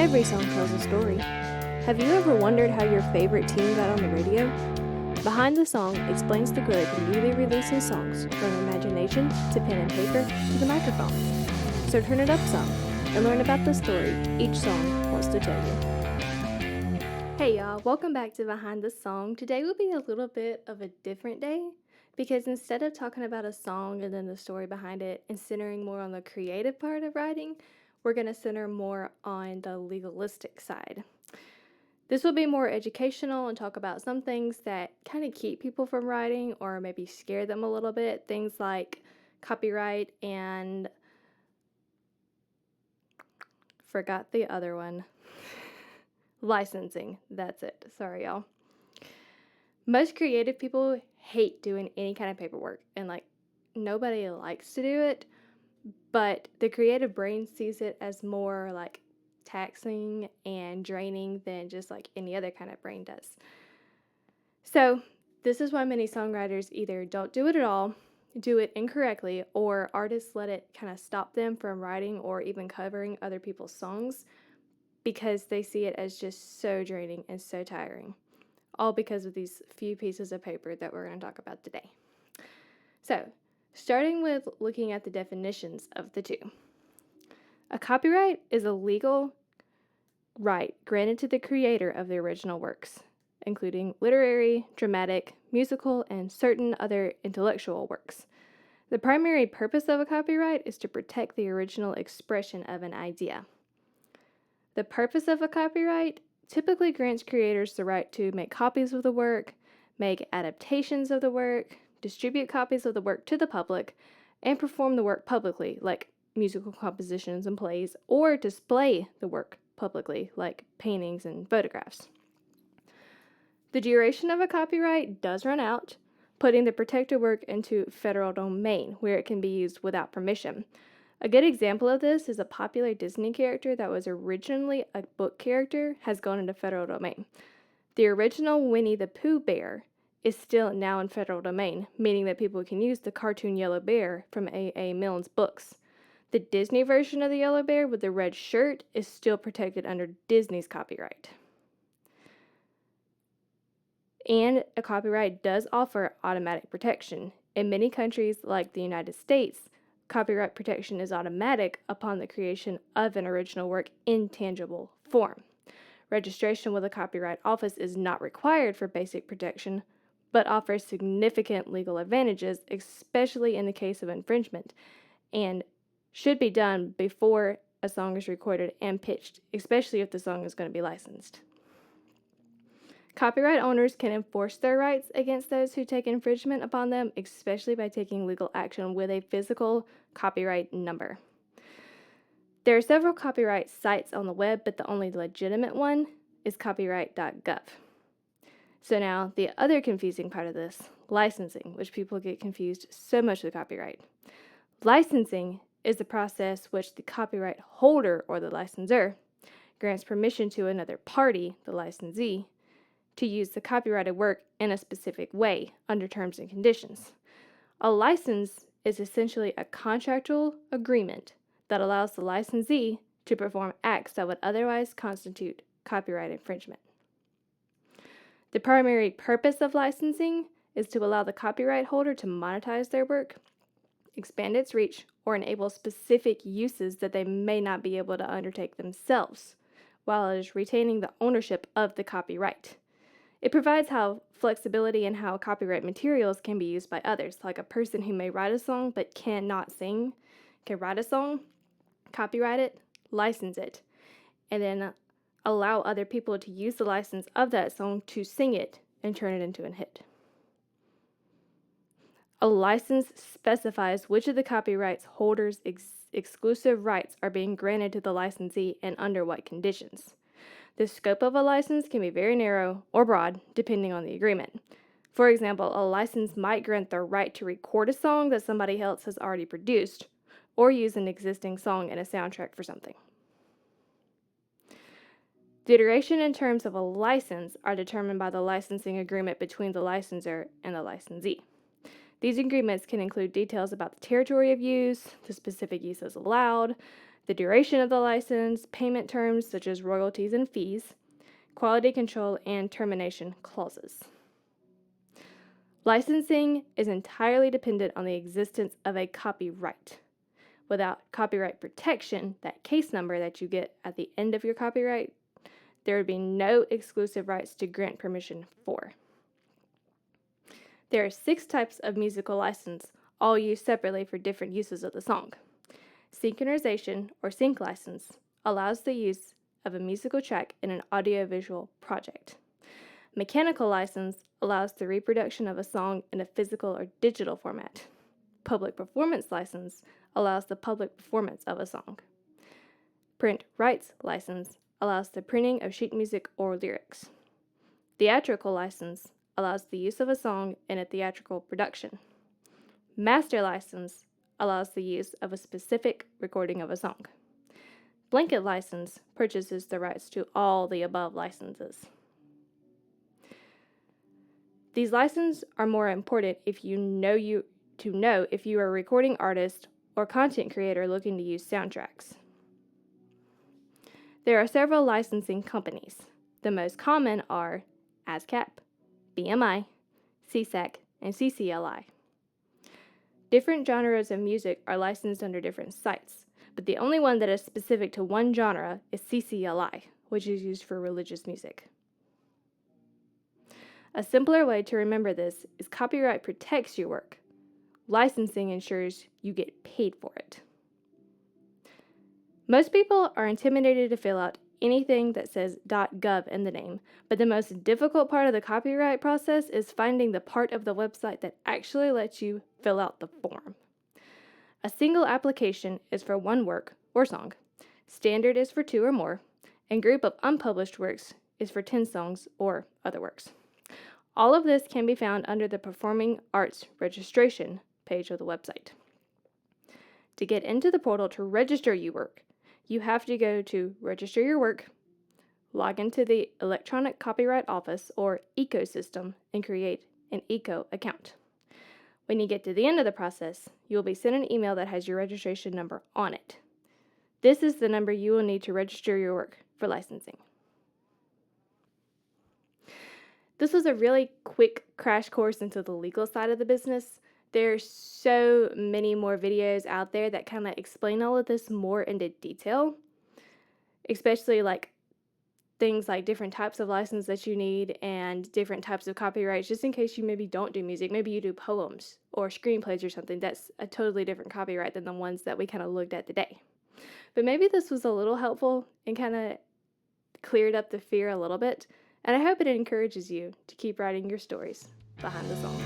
Every song tells a story. Have you ever wondered how your favorite team got on the radio? Behind the Song explains the growth of newly releasing songs, from imagination to pen and paper to the microphone. So turn it up some and learn about the story each song wants to tell you. Hey y'all, welcome back to Behind the Song. Today will be a little bit of a different day because instead of talking about a song and then the story behind it and centering more on the creative part of writing, we're going to center more on the legalistic side. This will be more educational and talk about some things that kind of keep people from writing or maybe scare them a little bit. Things like copyright and forgot the other one. Licensing. That's it. Sorry, y'all. Most creative people hate doing any kind of paperwork and nobody likes to do it, but the creative brain sees it as more like taxing and draining than just like any other kind of brain does. So this is why many songwriters either don't do it at all, do it incorrectly, or artists let it kind of stop them from writing or even covering other people's songs because they see it as just so draining and so tiring, all because of these few pieces of paper that we're going to talk about today. So starting with looking at the definitions of the two. A copyright is a legal right granted to the creator of the original works, including literary, dramatic, musical, and certain other intellectual works. The primary purpose of a copyright is to protect the original expression of an idea. The purpose of a copyright typically grants creators the right to make copies of the work, make adaptations of the work, distribute copies of the work to the public, and perform the work publicly, like musical compositions and plays, or display the work publicly, like paintings and photographs. The duration of a copyright does run out, putting the protected work into federal domain, where it can be used without permission. A good example of this is a popular Disney character that was originally a book character has gone into federal domain. The original Winnie the Pooh bear is still now in federal domain, meaning that people can use the cartoon Yellow Bear from A.A. Milne's books. The Disney version of the Yellow Bear with the red shirt is still protected under Disney's copyright. And a copyright does offer automatic protection. In many countries, like the United States, copyright protection is automatic upon the creation of an original work in tangible form. Registration with a copyright office is not required for basic protection, but offers significant legal advantages, especially in the case of infringement, and should be done before a song is recorded and pitched, especially if the song is going to be licensed. Copyright owners can enforce their rights against those who take infringement upon them, especially by taking legal action with a physical copyright number. There are several copyright sites on the web, but the only legitimate one is copyright.gov. So now, the other confusing part of this, licensing, which people get confused so much with copyright. Licensing is the process which the copyright holder or the licensor grants permission to another party, the licensee, to use the copyrighted work in a specific way under terms and conditions. A license is essentially a contractual agreement that allows the licensee to perform acts that would otherwise constitute copyright infringement. The primary purpose of licensing is to allow the copyright holder to monetize their work, expand its reach, or enable specific uses that they may not be able to undertake themselves, while it is retaining the ownership of the copyright. It provides flexibility in how copyright materials can be used by others, like a person who may write a song but cannot sing can write a song, copyright it, license it, and then allow other people to use the license of that song to sing it and turn it into a hit. A license specifies which of the copyright's holders' exclusive rights are being granted to the licensee and under what conditions. The scope of a license can be very narrow or broad, depending on the agreement. For example, a license might grant the right to record a song that somebody else has already produced, or use an existing song in a soundtrack for something. The duration and terms of a license are determined by the licensing agreement between the licensor and the licensee. These agreements can include details about the territory of use, the specific uses allowed, the duration of the license, payment terms such as royalties and fees, quality control, and termination clauses. Licensing is entirely dependent on the existence of a copyright. Without copyright protection, that case number that you get at the end of your copyright, there would be no exclusive rights to grant permission for. There are 6 types of musical license, all used separately for different uses of the song. Synchronization, or sync license, allows the use of a musical track in an audiovisual project. Mechanical license allows the reproduction of a song in a physical or digital format. Public performance license allows the public performance of a song. Print rights license allows the printing of sheet music or lyrics. Theatrical license allows the use of a song in a theatrical production. Master license allows the use of a specific recording of a song. Blanket license purchases the rights to all the above licenses. These licenses are more important if you know if you are a recording artist or content creator looking to use soundtracks. There are several licensing companies. The most common are ASCAP, BMI, SESAC, and CCLI. Different genres of music are licensed under different sites, but the only one that is specific to one genre is CCLI, which is used for religious music. A simpler way to remember this is copyright protects your work. Licensing ensures you get paid for it. Most people are intimidated to fill out anything that says .gov in the name, but the most difficult part of the copyright process is finding the part of the website that actually lets you fill out the form. A single application is for one work or song, standard is for 2 or more, and group of unpublished works is for 10 songs or other works. All of this can be found under the Performing Arts Registration page of the website. To get into the portal to register your work, you have to go to Register Your Work, log into the Electronic Copyright Office or ECO system, and create an ECO account. When you get to the end of the process, you will be sent an email that has your registration number on it. This is the number you will need to register your work for licensing. This was a really quick crash course into the legal side of the business. There's so many more videos out there that kind of explain all of this more into detail, especially like things like different types of license that you need and different types of copyrights, just in case you maybe don't do music. Maybe you do poems or screenplays or something. That's a totally different copyright than the ones that we kind of looked at today. But maybe this was a little helpful and kind of cleared up the fear a little bit. And I hope it encourages you to keep writing your stories behind the song.